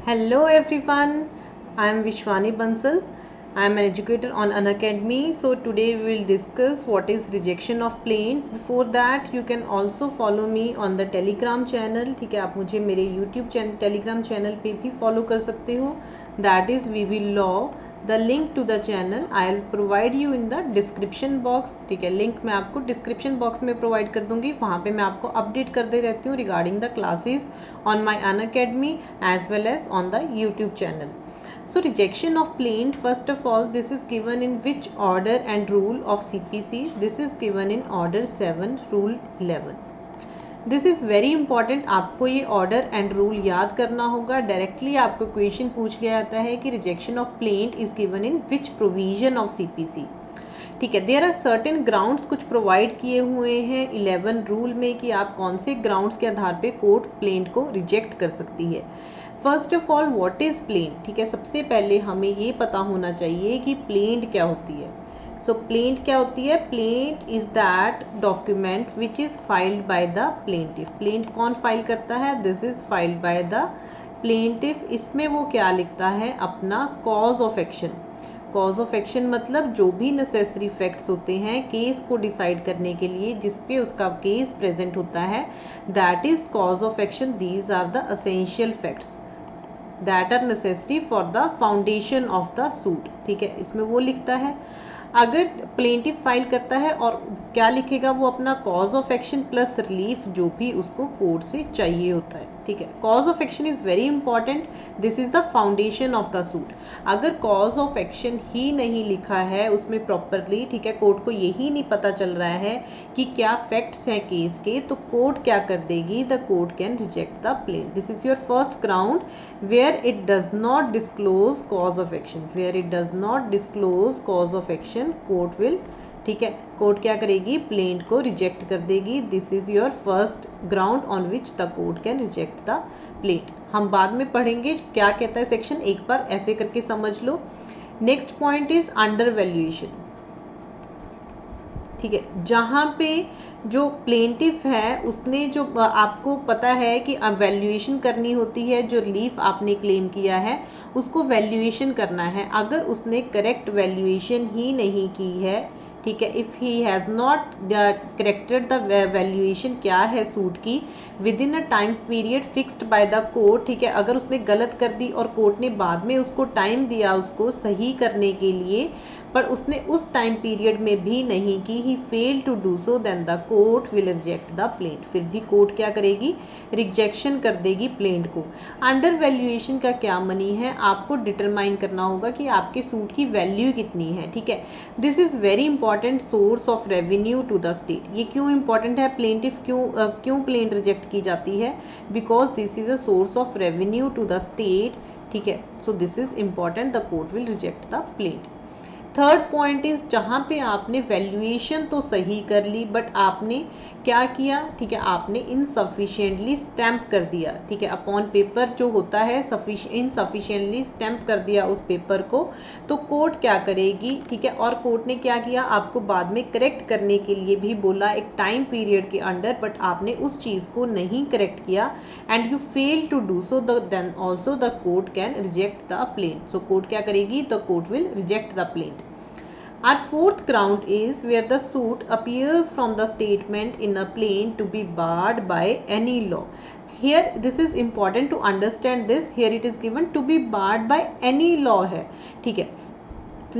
Hello everyone, I am Vishwani Bansal. I am an educator on Unacademy. So today we will discuss what is rejection of plaint. Before that you can also follow me on the Telegram channel. ठीक है, आप मुझे मेरे YouTube channel Telegram channel पे भी follow कर सकते हो. That is VV Law. The link to the channel I will provide you in the description box. ठीक है, लिंक मैं आपको डिस्क्रिप्शन बॉक्स में प्रोवाइड कर दूंगी. वहाँ पे मैं आपको अपडेट करते रहती हूँ regarding the classes on my Unacademy as well as on the YouTube channel. So rejection of plaint, first of all, this is given in which order and rule of CPC? This is given in order 7 rule 11. This is very important. आपको ये order and rule याद करना होगा. Directly आपको question पूछ लिया जाता है कि rejection of plaint is given in which provision of CPC. ठीक है, देयर आर सर्टेन ग्राउंड्स कुछ प्रोवाइड किए हुए हैं 11 रूल में कि आप कौन से ग्राउंड्स के आधार पे कोर्ट प्लेंट को रिजेक्ट कर सकती है. First of all, what is plaint? ठीक है, सबसे पहले हमें ये पता होना चाहिए कि प्लेंट क्या होती है. सो प्लेंट क्या होती है? Plaint is that document which is filed by the plaintiff. Plaint कौन फाइल करता है? This is filed by the plaintiff. इसमें वो क्या लिखता है? अपना cause of action. Cause of action मतलब जो भी नेसेसरी फैक्ट्स होते हैं केस को डिसाइड करने के लिए जिस पे उसका केस प्रेजेंट होता है, that is cause of action. These are the essential facts that are necessary for the foundation of the suit. ठीक है, इसमें वो लिखता है. अगर प्लेंटिफ फाइल करता है और क्या लिखेगा? वो अपना cause of action plus relief जो भी उसको कोर्ट से चाहिए होता है. ठीक है, cause of action is very important. This is the foundation of the suit. अगर कॉज ऑफ एक्शन ही नहीं लिखा है उसमें प्रॉपरली, ठीक है, कोर्ट को यही नहीं पता चल रहा है कि क्या फैक्ट्स हैं केस के, तो कोर्ट क्या कर देगी? The court can reject the plaint. This is your first ground where it does not disclose cause of action. where it does not disclose cause of action, court will, ठीक है, court क्या करेगी? Plaint को reject कर देगी. This is your first ground on which the court can reject the plaint. हम बाद में पढ़ेंगे क्या कहता है सेक्शन, एक बार ऐसे करके समझ लो. Next point is undervaluation. ठीक है, जहाँ पे जो प्लेंटिफ है उसने जो आपको पता है कि वैल्यूएशन करनी होती है, जो रिलीफ आपने क्लेम किया है उसको वैल्यूएशन करना है. अगर उसने करेक्ट वैल्यूएशन ही नहीं की है, ठीक है, if he has not corrected the valuation क्या है सूट की with in a time period fixed by the court. ठीक है, अगर उसने गलत कर दी और कोर्ट ने बाद में उसको टाइम दिया उसको सही करने के लिए, पर उसने उस टाइम पीरियड में भी नहीं की, he fail to do so, then the court will reject the plaint. फिर भी कोर्ट क्या करेगी? रिजेक्शन कर देगी प्लेंट को. अंडर वैल्यूएशन का क्या मनी है? आपको डिटरमाइन करना होगा कि आपके सूट की वैल्यू कितनी है. ठीक है, this is very important source of revenue to the state. ये क्यों इंपॉर्टेंट है? प्लेंटिफ क्यों प्लेंट रिजेक्ट की जाती है? Because this is a source of revenue to the state. ठीक है, so this is important. The court will reject the plaint. Third point is जहाँ पे आपने वैल्यूएशन तो सही कर ली बट आपने क्या किया? ठीक है, आपने इनसफिशिएंटली स्टैम्प कर दिया. ठीक है, अपॉन पेपर जो होता है इनसफिशिएंटली स्टैम्प कर दिया उस पेपर को, तो कोर्ट क्या करेगी? ठीक है, और कोर्ट ने क्या किया? आपको बाद में करेक्ट करने के लिए भी बोला एक टाइम पीरियड के अंडर, बट आपने उस चीज़ को नहीं करेक्ट किया and you fail to do so, then also the court can reject the plaint. So court क्या करेगी? The court will reject the plaint. Our fourth ground is where the suit appears from the statement in a plaint to be barred by any law. Here this is important to understand this. Here it is given to be barred by any law है. ठीक है,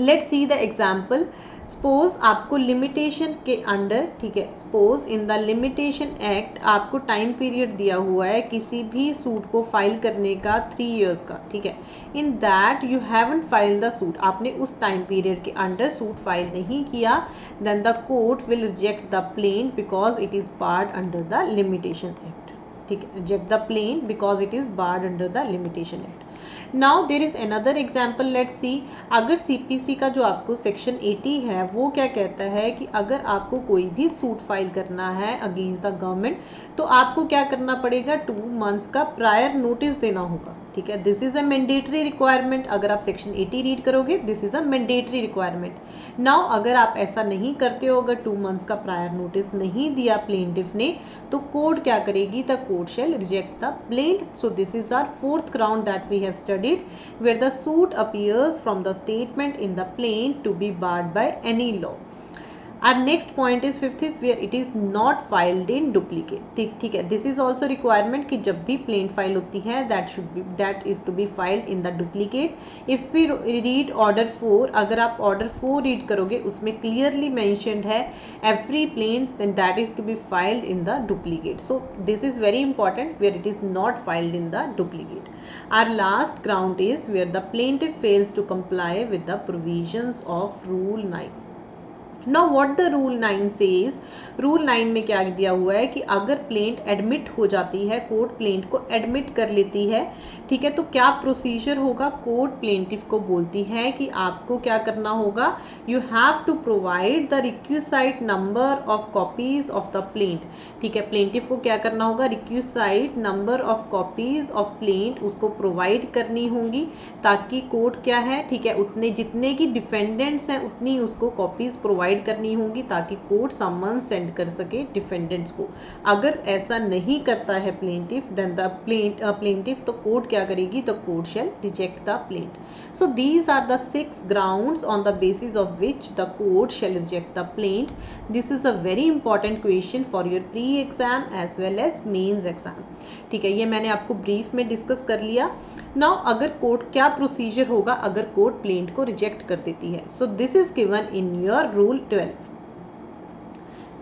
let's see the example. Suppose आपको limitation के under, ठीक है, suppose in the limitation act आपको time period दिया हुआ है किसी भी सूट को फाइल करने का 3 years का. ठीक है, in that you haven't file the suit, आपने उस टाइम पीरियड के अंडर सूट फाइल नहीं किया, then the court will reject the plaint because it is barred under the limitation act. ठीक है, reject the plaint because it is barred under the limitation act. Now there is another example. Let's see, अगर CPC का जो आपको section 80 है वो क्या कहता है कि अगर आपको कोई भी सूट फाइल करना है अगेंस्ट द गवर्नमेंट तो आपको क्या करना पड़ेगा? 2 months का प्रायर नोटिस देना होगा. ठीक है, this is a mandatory requirement. अगर आप सेक्शन 80 रीड करोगे, this is a mandatory requirement. Now अगर आप ऐसा नहीं करते हो, अगर 2 months का प्रायर नोटिस नहीं दिया प्लेंटिफ ने, तो कोर्ट क्या करेगी? The court shall reject the plaint. So this is our fourth ground that we have have studied, where the suit appears from the statement in the plaint to be barred by any law. Our next point is fifth is where it is not filed in duplicate. ठीक है, this is also requirement कि जब भी plaint file होती है that is to be filed in the duplicate. If we read order 4, अगर आप order 4 read करोगे उसमें clearly mentioned है every plaint then that is to be filed in the duplicate. So this is very important where it is not filed in the duplicate. Our last ground is where the plaintiff fails to comply with the provisions of Rule 9. Now what the Rule 9 says, Rule 9 में क्या दिया हुआ है कि अगर plaint admit हो जाती है, कोर्ट प्लेंट को एडमिट कर लेती है, ठीक है, तो क्या प्रोसीजर होगा, कोर्ट प्लेंटिफ को बोलती है कि आपको क्या करना होगा, you have to provide the requisite number of copies of the plaint. ठीक है, प्लेंटिफ को क्या करना होगा, requisite number of copies of plaint उसको प्रोवाइड करनी होंगी ताकि कोर्ट क्या है, ठीक है, उतने जितने की डिफेंडेंट्स हैं उतनी उसको कॉपीज प्रोवाइड करनी होंगी ताकि कोर्ट समन सेंड कर सके डिफेंडेंट्स को. अगर ऐसा नहीं करता है प्लेंटिफ देन द प्लेंटिफ तो कोर्ट क्या करेगी, the court shall reject the plaint. So these are the 6 grounds on the basis of which the court shall reject the plaint. This is a very important question for your pre exam as well as mains exam. ठीक है, ये मैंने आपको brief में discuss कर लिया. Now अगर court क्या प्रोसीजर होगा अगर कोर्ट प्लेंट को रिजेक्ट कर देती है. So this is given in your rule 12.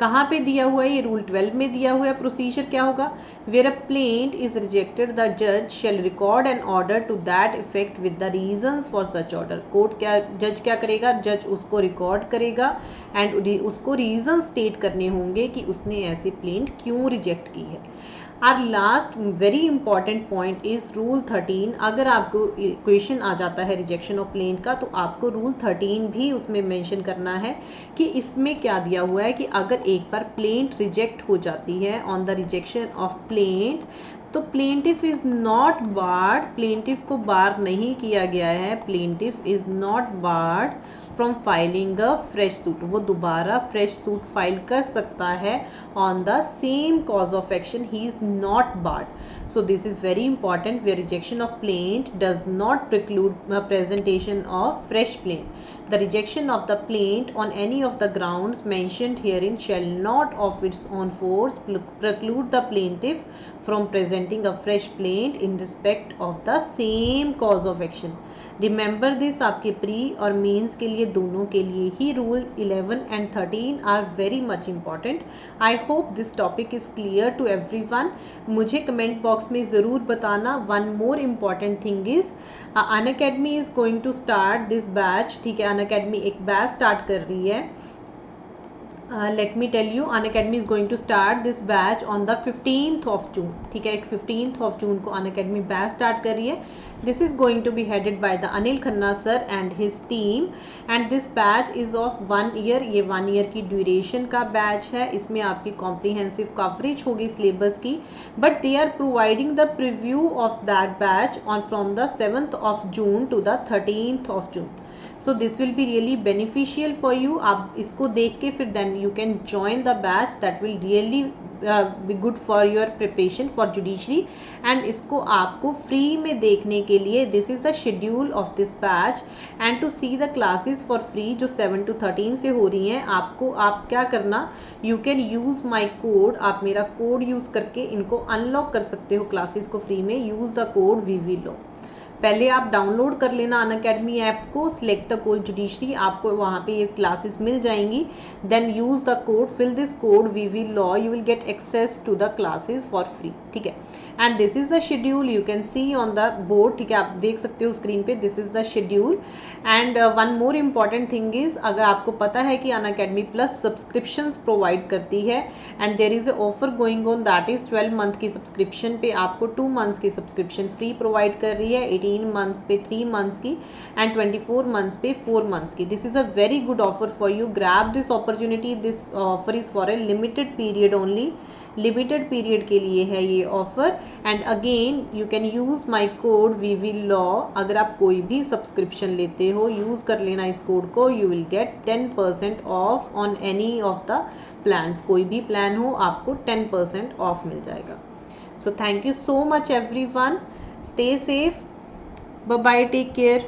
कहाँ पे दिया हुआ है, ये रूल 12 में दिया हुआ है. प्रोसीजर क्या होगा, where a plaint is rejected the जज shall record an order to that effect with the reasons for such order. Court क्या, जज क्या करेगा, जज उसको रिकॉर्ड करेगा एंड उसको रीजन स्टेट करने होंगे कि उसने ऐसे प्लेंट क्यों रिजेक्ट की है. Our last very important point is rule 13. अगर आपको क्वेश्चन आ जाता है रिजेक्शन ऑफ प्लेंट का तो आपको रूल 13 भी उसमें मेंशन करना है कि इसमें क्या दिया हुआ है कि अगर एक बार प्लेंट रिजेक्ट हो जाती है on the rejection of plaint तो plaintiff is not barred, plaintiff को बार नहीं किया गया है, plaintiff is not barred from filing a fresh suit. वो दोबारा फ्रेश सूट फाइल कर सकता है on the same cause of action, he is not barred. So this is very important where rejection of plaint does not preclude presentation of fresh plaint. The rejection of the plaint on any of the grounds mentioned herein shall not of its own force preclude the plaintiff from presenting a fresh plaint in respect of the same cause of action. Remember this, आपके pre और mains के लिए दोनों के लिए ही rule 11 and 13 are very much important. I hope this topic is clear to everyone. मुझे comment box में ज़रूर बताना. One more important thing is Unacademy is going to start this batch. ठीक है, अनअकैडमी एक बैच स्टार्ट कर रही है. Let me tell you, Unacademy is going to start this batch on the 15th of June. ठीक है, 15th of June को Unacademy batch start कर रही है. This is going to be headed by the Anil Khanna sir and his team and this batch is of 1 year. ये 1 year की duration का batch है. इसमें आपकी कॉम्प्रीहेंसिव कवरेज होगी सिलेबस की, but they are providing the preview of that batch on from the 7th of June to the 13th of June. So this will be really beneficial for you. आप इसको देख के फिर then you can join the batch. That will really be good for your preparation for judiciary. And इसको आपको free में देखने के लिए this is the schedule of this batch and to see the classes for free जो 7 to 13 से हो रही हैं. आपको आप क्या करना, you can use my code. आप मेरा कोड यूज़ करके इनको अनलॉक कर सकते हो क्लासेस को फ्री में. Use the code VVLAW. पहले आप डाउनलोड कर लेना अनअकैडमी ऐप को, सिलेक्ट द कोड जुडिशरी, आपको वहाँ पे ये क्लासेस मिल जाएंगी. Then use the code, fill this code VVLAW, you will get access to the classes for free. ठीक है, and this is the schedule you can see on the board. ठीक है, आप देख सकते हो स्क्रीन पे, this is the schedule. And one more important thing is, अगर आपको पता है कि अनअकैडमी प्लस सब्सक्रिप्शंस प्रोवाइड करती है and there is a offer going on, that is 12 month की सब्सक्रिप्शन पे आपको 2 months की सब्सक्रिप्शन फ्री प्रोवाइड कर रही है, 18 months पे 3 months की एंड 24 months पे 4 months की. This is a very good offer for you. Grab this opportunity. This offer is for a limited period only. Limited period के लिए है ये offer. And again you can use my code VVLAW. अगर आप कोई भी subscription लेते हो यूज़ कर लेना इस कोड को. You will get 10% off on any of the plans. कोई भी प्लान हो आपको 10% ऑफ मिल जाएगा. So thank you so much everyone. Stay safe. Bye bye, take care.